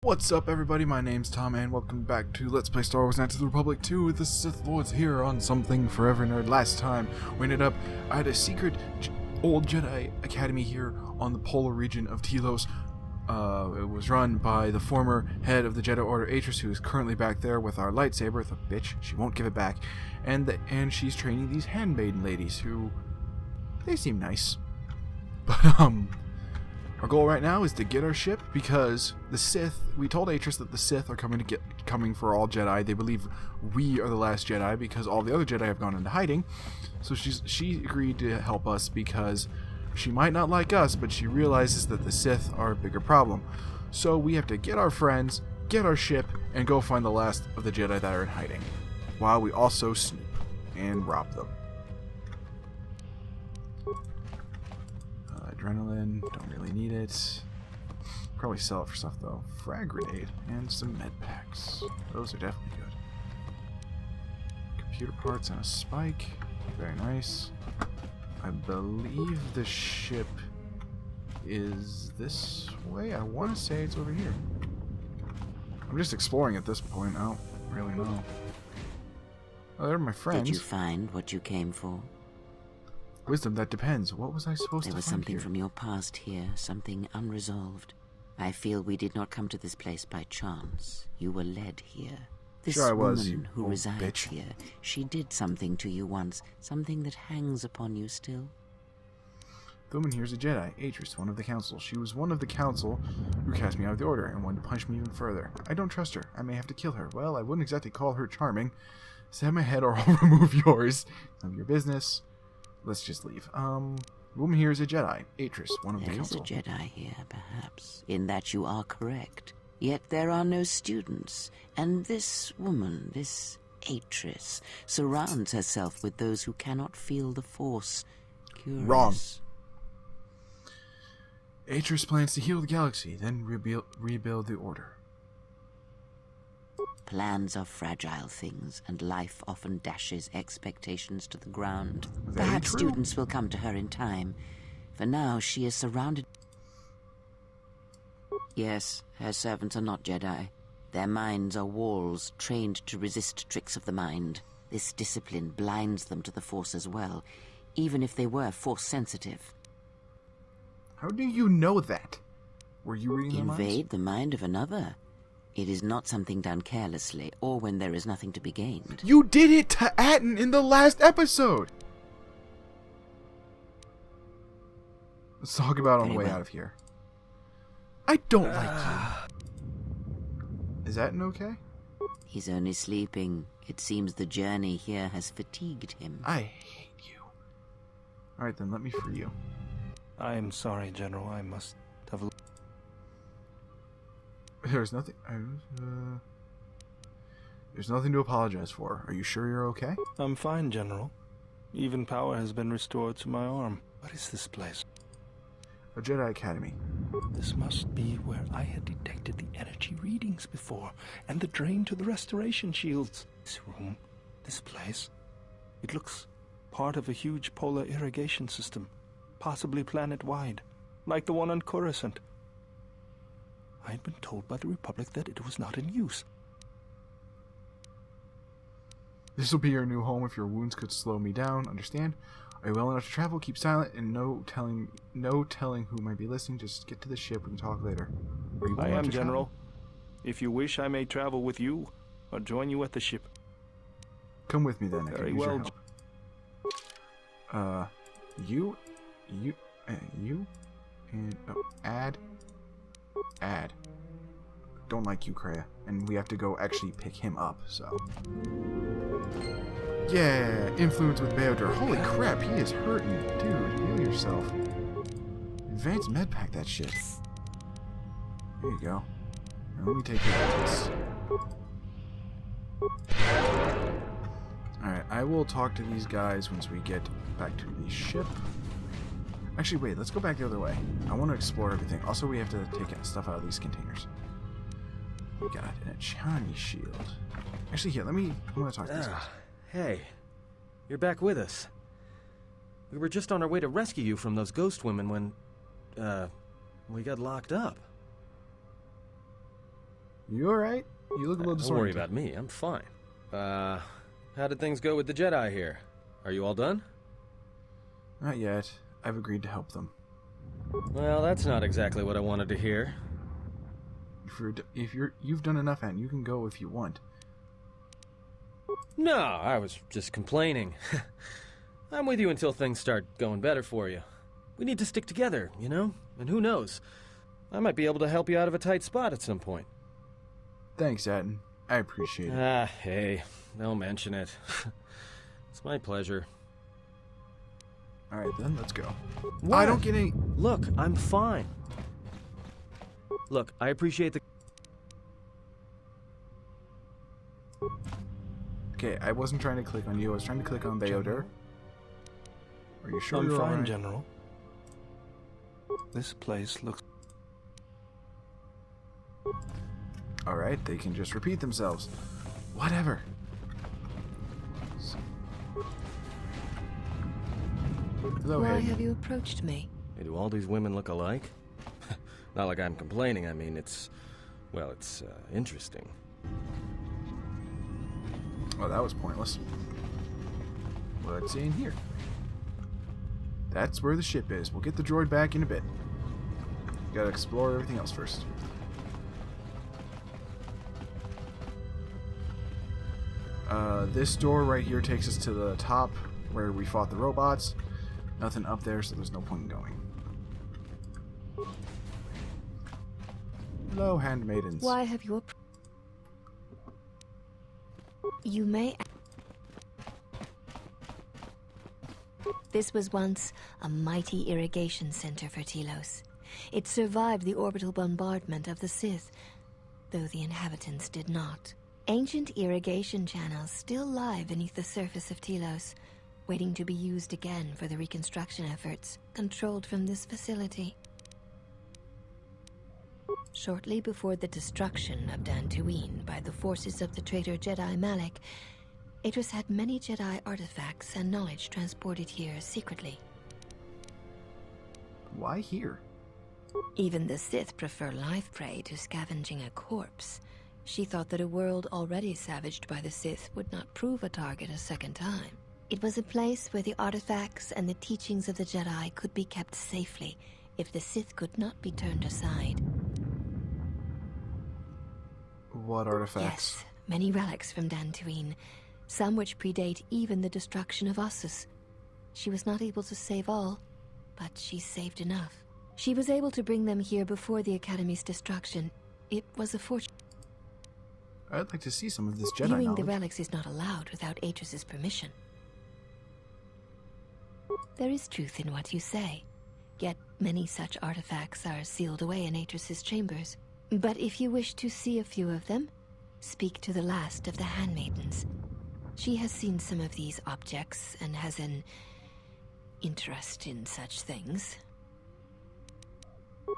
What's up, everybody? My name's Tom, and welcome back to Let's Play Star Wars Knights of the Republic 2 with the Sith Lords here on Something for EveryNERD. Last time, we ended up at a secret old Jedi Academy here on the polar region of Telos. It was run by the former head of the Jedi Order, Atris, who is currently back there with our lightsaber. The bitch, she won't give it back. And she's training these handmaiden ladies who, they seem nice. But, our goal right now is to get our ship, because the Sith, we told Atris that the Sith are coming for all Jedi. They believe we are the last Jedi because all the other Jedi have gone into hiding. So she agreed to help us because she might not like us, but she realizes that the Sith are a bigger problem. So we have to get our friends, get our ship, and go find the last of the Jedi that are in hiding, while we also snoop and rob them. Adrenaline, don't really need it. Probably sell it for stuff though. Frag grenade and some med packs. Those are definitely good. Computer parts and a spike. Very nice. I believe the ship is this way. I want to say it's over here. I'm just exploring at this point. I don't really know. Oh, they're my friends. Did you find what you came for? Wisdom, that depends. What was I supposed to find here? There was something from your past here, something unresolved. I feel we did not come to this place by chance. You were led here. This woman who resides here, she did something to you once, something that hangs upon you still. The woman here is a Jedi, Atris, one of the Council. She was one of the Council who cast me out of the Order and wanted to punish me even further. I don't trust her. I may have to kill her. Well, I wouldn't exactly call her charming. Stab my head or I'll remove yours. None of your business. Let's just leave. The woman here is a Jedi, Atris, one of the Council. There is a Jedi here, perhaps, in that you are correct. Yet there are no students, and this woman, this Atris, surrounds herself with those who cannot feel the Force. Curious. Wrong. Atris plans to heal the galaxy, then rebuild the Order. Plans are fragile things, and life often dashes expectations to the ground. Very Perhaps true. students will come to her in time. For now, she is surrounded... Yes, her servants are not Jedi. Their minds are walls, trained to resist tricks of the mind. This discipline blinds them to the Force as well, even if they were Force-sensitive. How do you know that? Were you reading their minds? Invade the mind of another. It is not something done carelessly, or when there is nothing to be gained. You did it to Atten in the last episode! Let's talk about it on the way out of here. I don't like you. Is Atten okay? He's only sleeping. It seems the journey here has fatigued him. I hate you. Alright then, let me free you. I am sorry, General. I must have... There's nothing... there's nothing to apologize for. Are you sure you're okay? I'm fine, General. Even power has been restored to my arm. What is this place? A Jedi Academy. This must be where I had detected the energy readings before, and the drain to the restoration shields. This room, this place, it looks part of a huge polar irrigation system, possibly planet-wide, like the one on Coruscant. I had been told by the Republic that it was not in use. This will be your new home if your wounds could slow me down. Understand? Are you well enough to travel? Keep silent and no telling who might be listening. Just get to the ship. We can talk later. I am, General. If you wish, I may travel with you or join you at the ship. Come with me then. I Very can use well. your help. You, and add. Don't like you, Kreia, and we have to go actually pick him up. So. Yeah, influence with Beodor. Holy crap, he is hurting. Dude, heal yourself. Advanced med pack that shit. There you go. Now let me take care of this. Alright, I will talk to these guys once we get back to the ship. Actually, wait, let's go back the other way. I want to explore everything. Also, we have to take stuff out of these containers. We got an Achani shield. Actually, here, I want to talk to these guys. Hey, you're back with us. We were just on our way to rescue you from those ghost women when, we got locked up. You alright? You look a little Don't disoriented. worry about me. I'm fine. How did things go with the Jedi here? Are you all done? Not yet. I've agreed to help them. Well, that's not exactly what I wanted to hear. You've done enough, and you can go if you want. No, I was just complaining. I'm with you until things start going better for you. We need to stick together, you know? And who knows? I might be able to help you out of a tight spot at some point. Thanks, Atten. I appreciate it. Ah, hey, don't mention it. It's my pleasure. Alright then, let's go. What? I don't get any... Look, I'm fine. Look, I appreciate the... Okay, I wasn't trying to click on you. I was trying to click on Theodore. Are you sure I'm you're fine, alright? General. This place looks... Alright, they can just repeat themselves. Whatever. Hello, Why Hayden. have you approached me? Hey, do all these women look alike? Not like I'm complaining, I mean, it's... Well, it's, interesting. Oh, that was pointless. Let's see in here. That's where the ship is. We'll get the droid back in a bit. Gotta explore everything else first. This door right here takes us to the top where we fought the robots. Nothing up there, so there's no point in going. Hello, handmaidens. Why have you You may... This was once a mighty irrigation center for Telos. It survived the orbital bombardment of the Sith, though the inhabitants did not. Ancient irrigation channels still lie beneath the surface of Telos, waiting to be used again for the reconstruction efforts controlled from this facility. Shortly before the destruction of Dantooine by the forces of the traitor Jedi Malik, Atris had many Jedi artifacts and knowledge transported here secretly. Why here? Even the Sith prefer live prey to scavenging a corpse. She thought that a world already savaged by the Sith would not prove a target a second time. It was a place where the artifacts and the teachings of the Jedi could be kept safely if the Sith could not be turned aside. What artifacts? Yes, many relics from Dantooine, some which predate even the destruction of Ossus. She was not able to save all, but she saved enough. She was able to bring them here before the Academy's destruction. It was a fortune. I'd like to see some of this Jedi Viewing knowledge. the relics is not allowed without Atris's permission. There is truth in what you say, yet many such artifacts are sealed away in Atris's chambers. But if you wish to see a few of them, speak to the last of the handmaidens. She has seen some of these objects and has an interest in such things.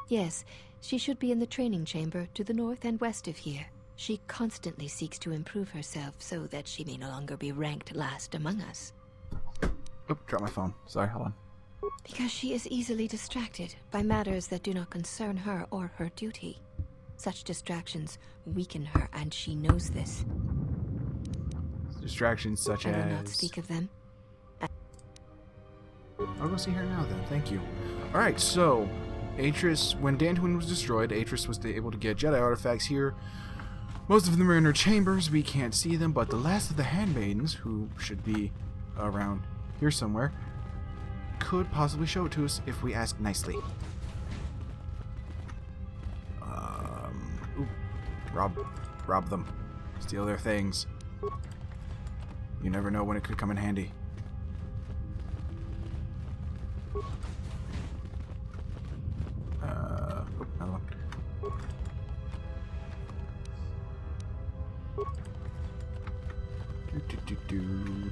Yes, she should be in the training chamber to the north and west of here. She constantly seeks to improve herself so that she may no longer be ranked last among us. Oop, dropped my phone. Sorry, hold on. Because she is easily distracted by matters that do not concern her or her duty. Such distractions weaken her, and she knows this. Distractions such I as... will not speak of them. I'll go see her now then, thank you. Alright, so... Atris, when Dantooine was destroyed, Atris was able to get Jedi artifacts here. Most of them are in her chambers, we can't see them, but the last of the handmaidens, who should be around here somewhere, could possibly show it to us if we ask nicely. Ooh, rob them. Steal their things. You never know when it could come in handy. Another one.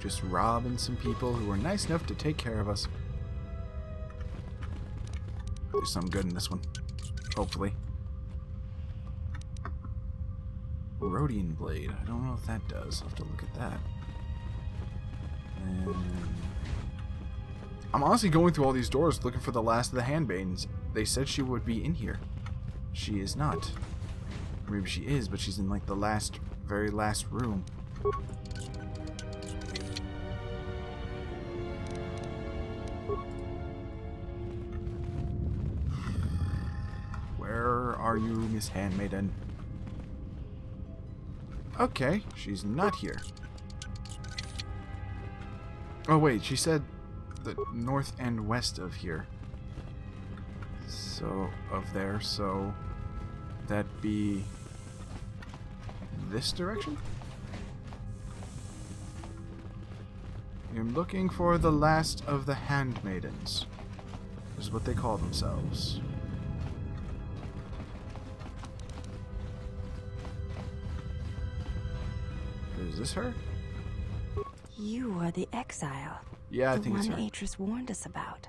Just robbing some people who were nice enough to take care of us. There's some good in this one. Hopefully. Rhodian blade. I don't know if that does. I'll have to look at that. And I'm honestly going through all these doors looking for the last of the handmaidens. They said she would be in here. She is not. Or maybe she is, but she's in like the very last room. Where are you, Miss Handmaiden? Okay, she's not here. Oh wait, she said the north and west of here. So, of there, so that'd be this direction? I'm looking for the last of the handmaidens. This is what they call themselves. Is this her? You are the exile. Yeah, I think it's her. The one Atris warned us about.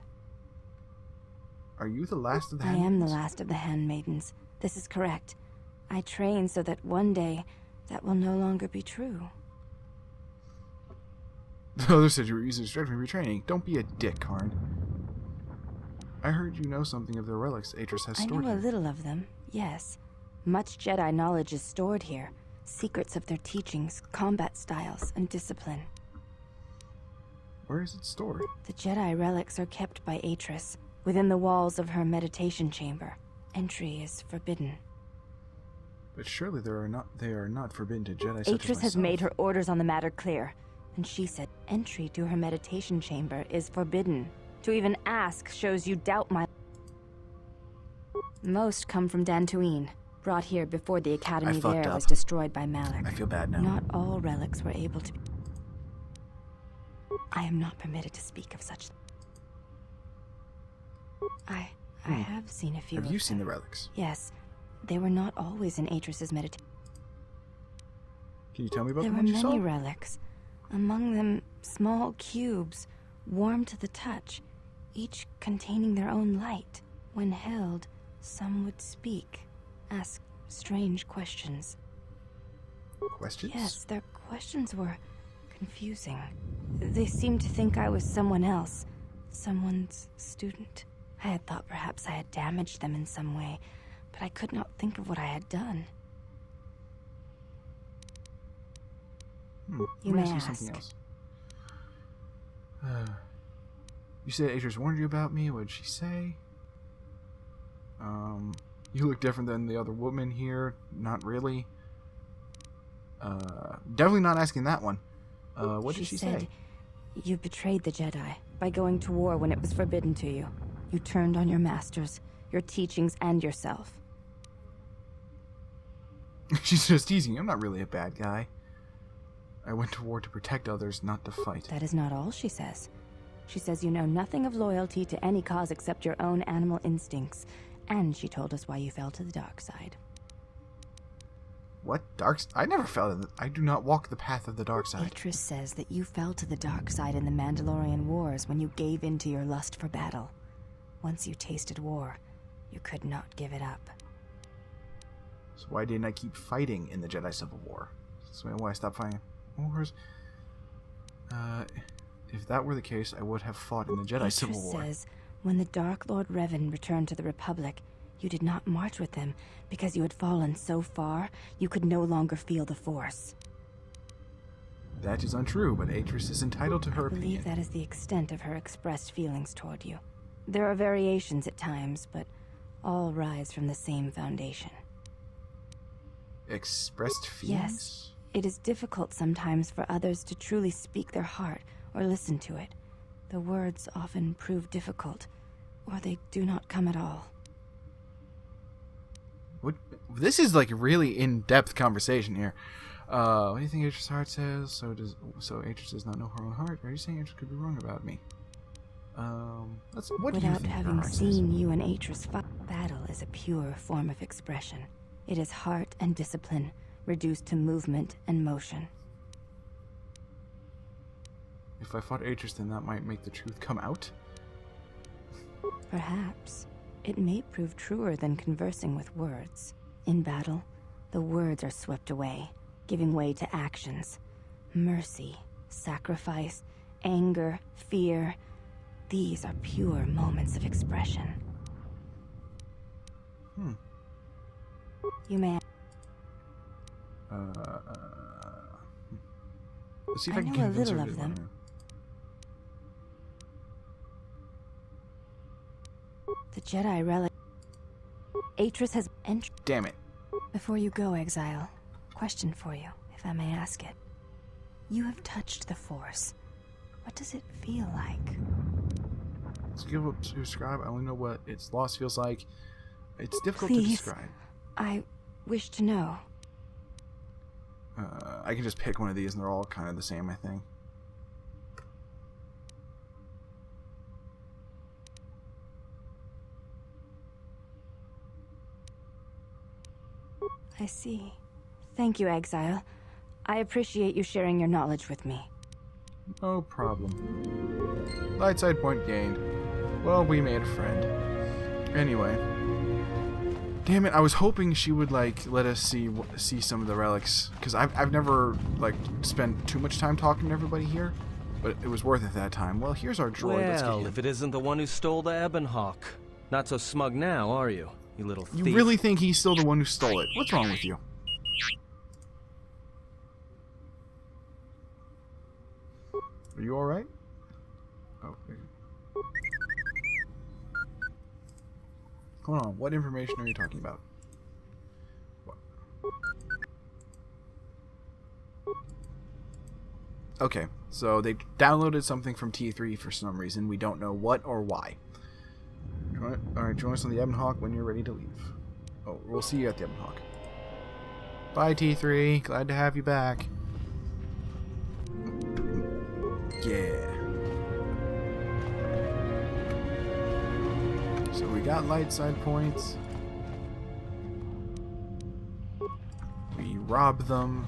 Are you the last of the I handmaidens? am the last of the handmaidens. This is correct. I train so that one day that will no longer be true. The other said you were using distract from retraining. Don't be a dick, Karn. I heard you know something of the relics Atris has stored I know here. a little of them, yes. Much Jedi knowledge is stored here. Secrets of their teachings, combat styles, and discipline. Where is it stored? The Jedi relics are kept by Atris, within the walls of her meditation chamber. Entry is forbidden. But surely they are not forbidden to Jedi such as Atris has myself. made her orders on the matter clear, and she said entry to her meditation chamber is forbidden. To even ask shows you doubt my... Most come from Dantooine, brought here before the academy there was destroyed by Malak. I feel bad now. Not all relics were able to be... I am not permitted to speak of such... I have seen a few. Have you seen the relics? Yes. They were not always in Atris's meditation. Can you tell me about the There were ones you saw? many relics. Among them, small cubes, warm to the touch, each containing their own light. When held, some would speak, ask strange questions. Questions? Yes, their questions were confusing. They seemed to think I was someone else, someone's student. I had thought perhaps I had damaged them in some way, but I could not think of what I had done. You may ask. Something else. You said Atris warned you about me. What did she say? You look different than the other woman here. Not really. Definitely not asking that one. What did she say? You betrayed the Jedi by going to war when it was forbidden to you. You turned on your masters, your teachings, and yourself. She's just teasing. I'm not really a bad guy. I went to war to protect others, not to fight. That is not all she says. She says you know nothing of loyalty to any cause except your own animal instincts. And she told us why you fell to the dark side. What? I never fell. I do not walk the path of the dark side. Atris says that you fell to the dark side in the Mandalorian Wars when you gave in to your lust for battle. Once you tasted war, you could not give it up. So why didn't I keep fighting in the Jedi Civil War? So why I stopped fighting wars? If that were the case, I would have fought in the Jedi Civil War. Atris says when the Dark Lord Revan returned to the Republic, you did not march with him because you had fallen so far you could no longer feel the Force. That is untrue, but Atris is entitled to her I believe opinion. that is the extent of her expressed feelings toward you. There are variations at times, but all rise from the same foundation. Expressed feelings? Yes, it is difficult sometimes for others to truly speak their heart or listen to it. The words often prove difficult, or they do not come at all. What? This is like a really in-depth conversation here. What do you think Atris' heart says? So Atris does not know her own heart? Are you saying Atris could be wrong about me? What do you Without think her having heart seen says? you and Atris fight, battle is a pure form of expression. It is heart and discipline, reduced to movement and motion. If I fought Atris, then that might make the truth come out? Perhaps. It may prove truer than conversing with words. In battle, the words are swept away, giving way to actions. Mercy, sacrifice, anger, fear. These are pure moments of expression. You may... Let's see if I can know a convince her little to of them. learn. The Jedi relic. Atris has entered. Damn it. Before you go, Exile, question for you, if I may ask it. You have touched the Force. What does it feel like? Let's give up to describe. I only know what its loss feels like. It's difficult Please. to describe. I wish to know. I can just pick one of these and they're all kind of the same, I think. I see. Thank you, Exile. I appreciate you sharing your knowledge with me. No problem. Light side point gained. Well, we made a friend. Anyway. Damn it, I was hoping she would, like, let us see some of the relics. Because I've never, like, spent too much time talking to everybody here. But it was worth it that time. Well, here's our droid. Let's get Well, him. if it isn't the one who stole the Ebon Hawk. Not so smug now, are you? You little thief. You really think he's still the one who stole it? What's wrong with you? Are you alright? Oh, okay. Hold on, what information are you talking about? What? Okay, so they downloaded something from T3 for some reason. We don't know what or why. Alright, join us on the Ebon Hawk when you're ready to leave. Oh, we'll see you at the Ebon Hawk. Bye, T3. Glad to have you back. Yeah. So we got light side points. We robbed them.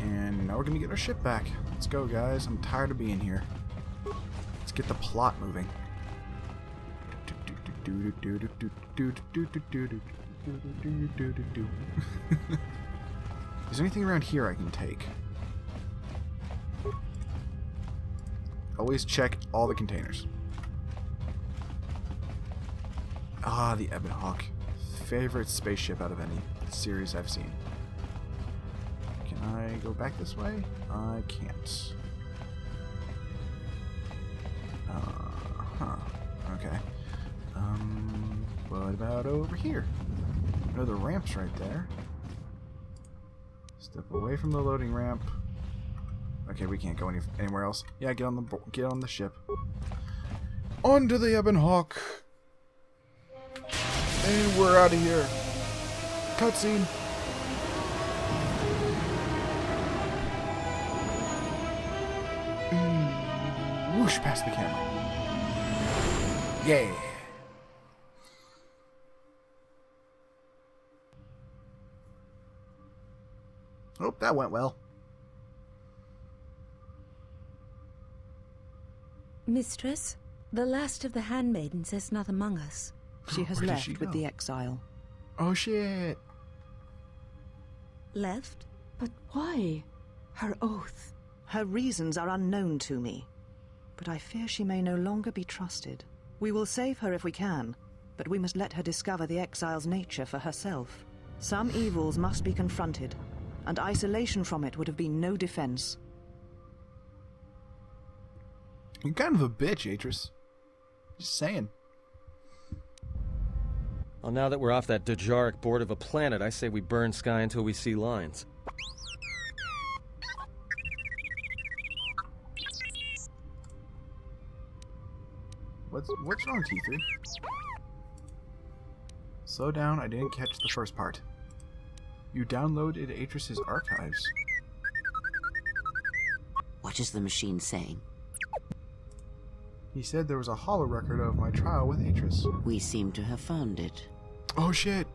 And now we're gonna get our ship back. Let's go, guys. I'm tired of being here. Let's get the plot moving. Is there anything around here I can take? Always check all the containers. Ah, the Ebon Hawk. Favorite spaceship out of any series I've seen. Can I go back this way? I can't. Okay. What about over here? I know the ramp's right there. Step away from the loading ramp. Okay, we can't go anywhere else. Yeah, get on the ship. On to the Ebon Hawk. And we're out of here. Cutscene. Whoosh past the camera. Yeah. Hope that went well. Mistress, the last of the handmaidens is not among us. She has Where did left she with go? the exile. Oh shit. Left? But why? Her oath. Her reasons are unknown to me. But I fear she may no longer be trusted. We will save her if we can, but we must let her discover the exile's nature for herself. Some evils must be confronted, and isolation from it would have been no defense. You're kind of a bitch, Atris. Just saying. Well, now that we're off that Dajaric board of a planet, I say we burn sky until we see lines. What's wrong, T3? Slow down, I didn't catch the first part. You downloaded Atris's archives. What is the machine saying? He said there was a holo record of my trial with Atris. We seem to have found it. Oh shit!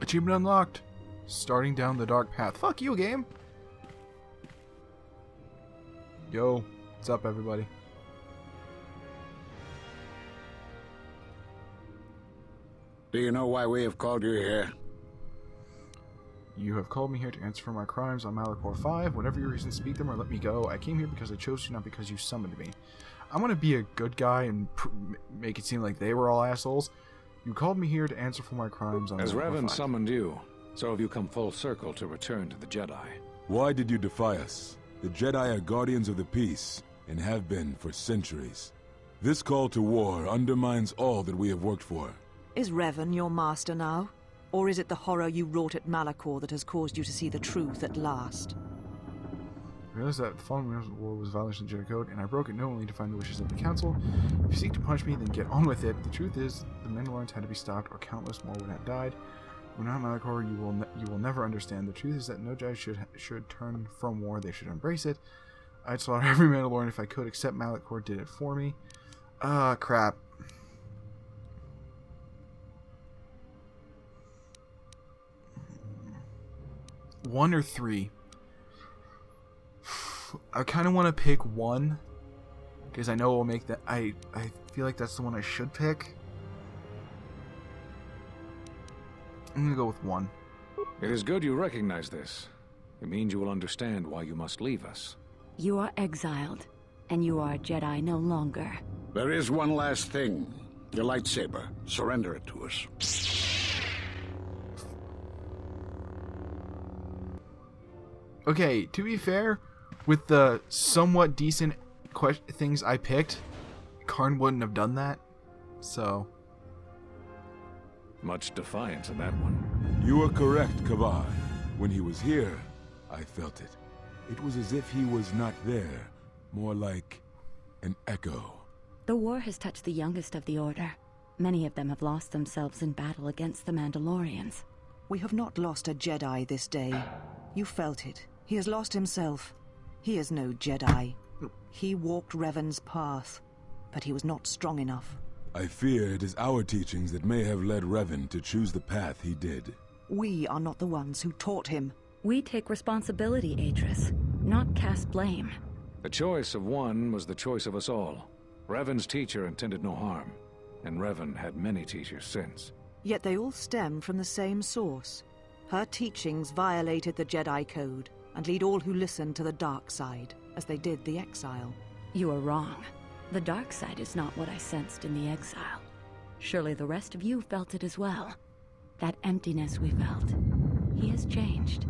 Achievement unlocked. Starting down the dark path. Fuck you, game! Yo, what's up, everybody? Do you know why we have called you here? You have called me here to answer for my crimes on Malachor 5. Whatever your reasons, speak them or let me go. I came here because I chose to, not because you summoned me. I want to be a good guy and make it seem like they were all assholes. You called me here to answer for my crimes on As Revan 5. summoned you, so have you come full circle to return to the Jedi. Why did you defy us? The Jedi are guardians of the peace, and have been for centuries. This call to war undermines all that we have worked for. Is Revan your master now? Or is it the horror you wrought at Malachor that has caused you to see the truth at last? I realized that the following war was a violation of the Jedi Code, and I broke it knowingly to find the wishes of the Council. If you seek to punish me, then get on with it. The truth is, the Mandalorians had to be stopped, or countless more would have died. When not Malachor, you will never understand. The truth is that no Jedi should turn from war; they should embrace it. I'd slaughter every Mandalorian if I could, except Malachor did it for me. Crap. One or three. I kind of want to pick one because I know it will make that. I feel like that's the one I should pick. I'm gonna go with one. It is good you recognize this. It means you will understand why you must leave us. You are exiled, and you are a Jedi no longer. There is one last thing. Your lightsaber. Surrender it to us. Okay, to be fair, with the somewhat decent things I picked, Karn wouldn't have done that, so... Much defiance in that one. You are correct, Kavar. When he was here, I felt it. It was as if he was not there, more like an echo. The war has touched the youngest of the Order. Many of them have lost themselves in battle against the Mandalorians. We have not lost a Jedi this day. You felt it. He has lost himself. He is no Jedi. He walked Revan's path, but he was not strong enough. I fear it is our teachings that may have led Revan to choose the path he did. We are not the ones who taught him. We take responsibility, Atris, not cast blame. The choice of one was the choice of us all. Revan's teacher intended no harm, and Revan had many teachers since. Yet they all stem from the same source. Her teachings violated the Jedi Code, and lead all who listen to the dark side, as they did the exile. You are wrong. The dark side is not what I sensed in the exile. Surely the rest of you felt it as well. That emptiness we felt. He has changed.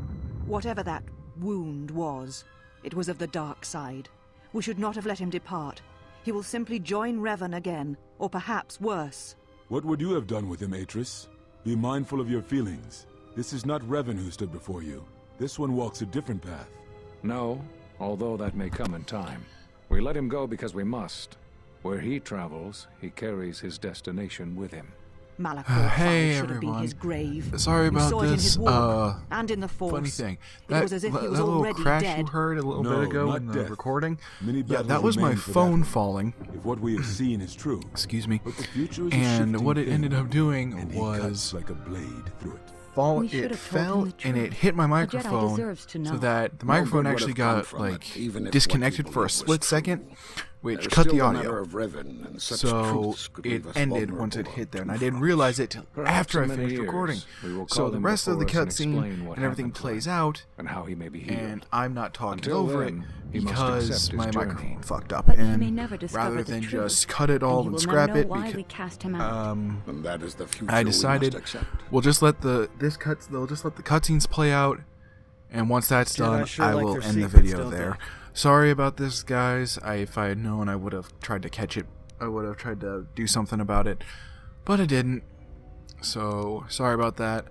Whatever that wound was, it was of the dark side. We should not have let him depart. He will simply join Revan again, or perhaps worse. What would you have done with him, Atris? Be mindful of your feelings. This is not Revan who stood before you. This one walks a different path. No, although that may come in time. We let him go because we must. Where he travels, he carries his destination with him. Malachor Hey should have been everyone. his grave. Sorry We about saw it in this. his walk, and in the Force. Funny thing. It was as if he was that little already crash dead. you heard a little No, bit ago not in the death. recording. Many Yeah, battles that was my remain for that phone one. falling. If what we have seen is true. Excuse me. But the future is a And shifting what it thing, ended up doing and he was cuts like a blade through it. We should it have told him fell the and it truth. hit my A Jedi microphone deserves to know. so that the No microphone good would actually have come got from like it, even if what disconnected you for a believe was split true. second, which There's cut the still audio. matter of Revan, and such So truths could it leave us ended once it vulnerable hit there, and to I didn't frost. realize it till Perhaps after I in many finished years, recording. we will So call the him rest of the before us and cutscene explain what and everything happened to plays him, out, and how he may be healed. and I'm not talking Until over then, it he must because accept his my journey. microphone fucked up. But he And may never discover rather the than truth, just cut it all he and will scrap never it, know why we cast him out. And that is the future I we decided must accept. we'll just let they'll just let the cutscenes play out, and once that's Jedi done, sure I like will their end the secrets, video don't there. they? Sorry about this, guys. If I had known, I would have tried to catch it. I would have tried to do something about it, but I didn't. So sorry about that.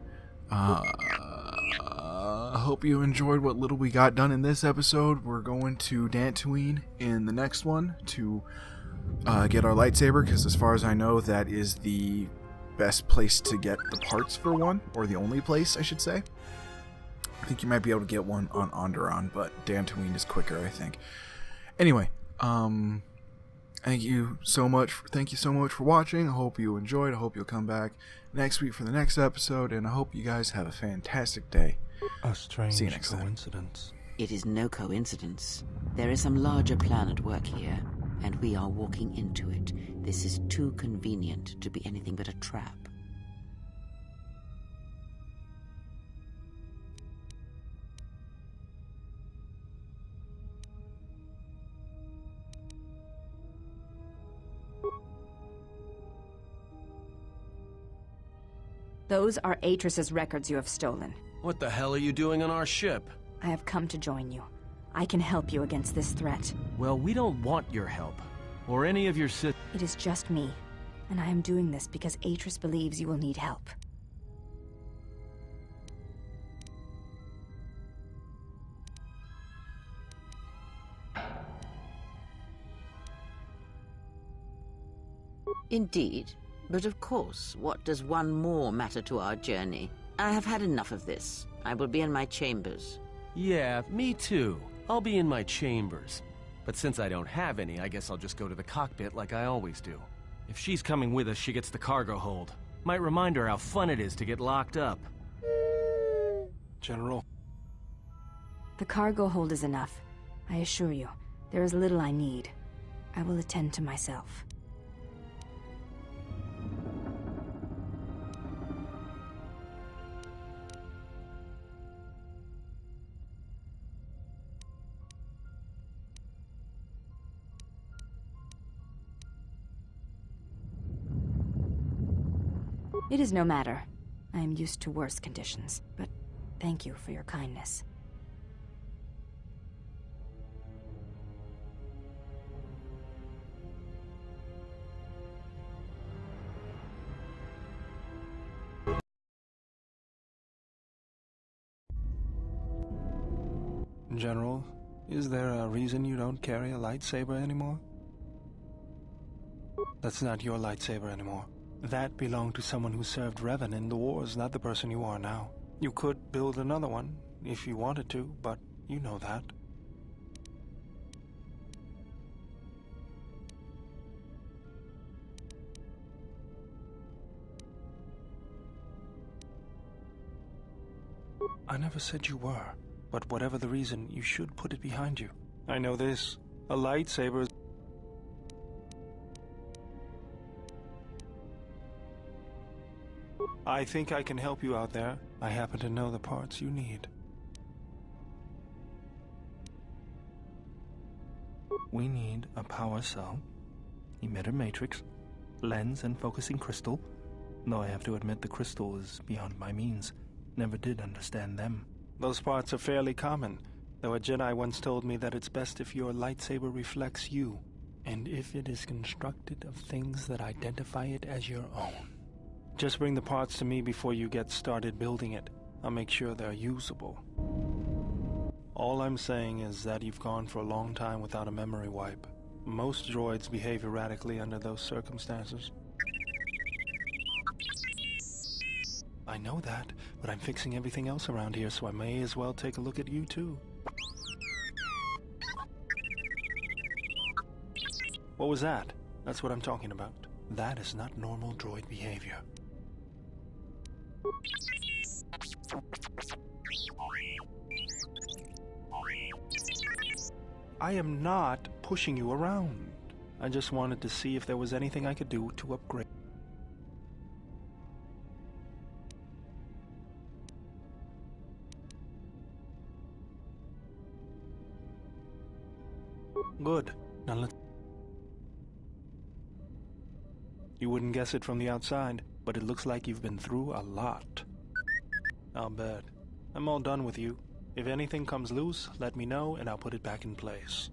I hope you enjoyed what little we got done in this episode. We're going to Dantooine in the next one to get our lightsaber, because as far as I know, that is the best place to get the parts for one, or the only place, I should say. I think you might be able to get one on Onderon, but Dantooine is quicker, I think. Anyway, thank you so much for watching. I hope you enjoyed. I hope you'll come back next week for the next episode, and I hope you guys have a fantastic day. A strange See you next time. coincidence. It is no coincidence. There is some larger plan at work here, and we are walking into it. This is too convenient to be anything but a trap. Those are Atris's records you have stolen. What the hell are you doing on our ship? I have come to join you. I can help you against this threat. Well, we don't want your help. Or any of your It is just me. And I am doing this because Atris believes you will need help. Indeed. But of course, what does one more matter to our journey? I have had enough of this. I will be in my chambers. Yeah, me too. I'll be in my chambers. But since I don't have any, I guess I'll just go to the cockpit like I always do. If she's coming with us, she gets the cargo hold. Might remind her how fun it is to get locked up. General. The cargo hold is enough. I assure you, there is little I need. I will attend to myself. It is no matter. I am used to worse conditions, but thank you for your kindness. General, is there a reason you don't carry a lightsaber anymore? That's not your lightsaber anymore. That belonged to someone who served Revan in the wars, not the person you are now. You could build another one, if you wanted to, but you know that. I never said you were, but whatever the reason, you should put it behind you. I know this. A lightsaber is... I think I can help you out there. I happen to know the parts you need. We need a power cell, emitter matrix, lens and focusing crystal, though I have to admit the crystal is beyond my means. Never did understand them. Those parts are fairly common, though a Jedi once told me that it's best if your lightsaber reflects you, and if it is constructed of things that identify it as your own. Just bring the parts to me before you get started building it. I'll make sure they're usable. All I'm saying is that you've gone for a long time without a memory wipe. Most droids behave erratically under those circumstances. I know that, but I'm fixing everything else around here, so I may as well take a look at you too. What was that? That's what I'm talking about. That is not normal droid behavior. I am not pushing you around. I just wanted to see if there was anything I could do to upgrade. Good. Now let's... You wouldn't guess it from the outside, but it looks like you've been through a lot. I'll bet. I'm all done with you. If anything comes loose, let me know and I'll put it back in place.